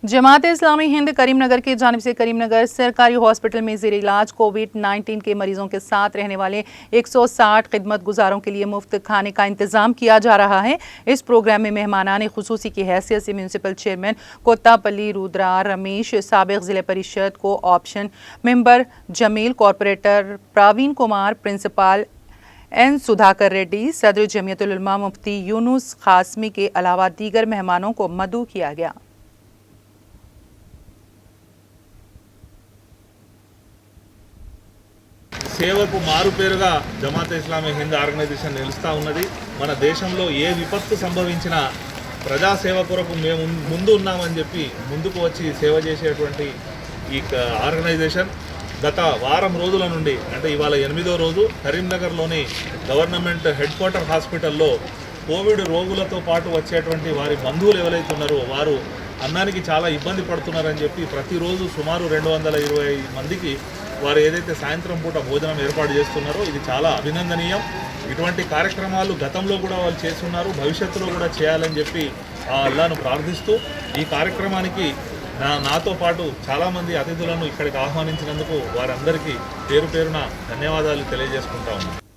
जमात-ए-इस्लामी हिंद करीमनगर की जानिब से करीमनगर सरकारी हॉस्पिटल में ज़ेर इलाज कोविड-19 के मरीजों के साथ रहने वाले 160 खिदमत गुजारों के लिए मुफ्त खाने का इंतजाम किया जा रहा है। इस प्रोग्राम में मेहमानान खुसूसी की हैसियत से म्यूनसिपल चेयरमैन कोत्तापल्ली रुद्रा रमेश, साबिक Zilla Parishad co option member Jamil, corporator Praveen Kumar, principal N Sudhakar Reddy, सदर जमियतुल उलमा मुफ्ती यूनुस खासमी के अलावा दीगर मेहमानों को मदऊ किया गया। సేవకు మారుపేరుగా జమాత్ ఇస్లామీ హింద్ ఆర్గనైజేషన్ నిలుస్తూ ఉన్నది. మన దేశంలో ఏ విపత్తు సంభవించినా ప్రజాసేవ కొరకు మేము ముందు ఉన్నామని చెప్పి ముందుకు వచ్చి సేవ చేసేటువంటి ఈ ఆర్గనైజేషన్ గత వారం రోజుల నుండి, అంటే ఇవాళ 8వ రోజు, కరీంనగర్లోని గవర్నమెంట్ హెడ్ క్వార్టర్ హాస్పిటల్లో కోవిడ్ రోగులతో పాటు వచ్చేటువంటి వారి బంధువులు ఎవరైతే ఉన్నారో వారు అన్నానికి చాలా ఇబ్బంది పడుతున్నారని చెప్పి ప్రతిరోజు సుమారు 220 మందికి వారు ఏదైతే సాయంత్రం పూట భోజనం ఏర్పాటు చేస్తున్నారో ఇది చాలా అభినందనీయం. ఇటువంటి కార్యక్రమాలు గతంలో కూడా వాళ్ళు చేస్తున్నారు, భవిష్యత్తులో కూడా చేయాలని చెప్పి ఆ అల్లాను ప్రార్థిస్తూ ఈ కార్యక్రమానికి నాతో పాటు చాలామంది అతిథులను ఇక్కడికి ఆహ్వానించినందుకు వారందరికీ పేరు పేరున ధన్యవాదాలు తెలియజేసుకుంటా ఉన్నాను.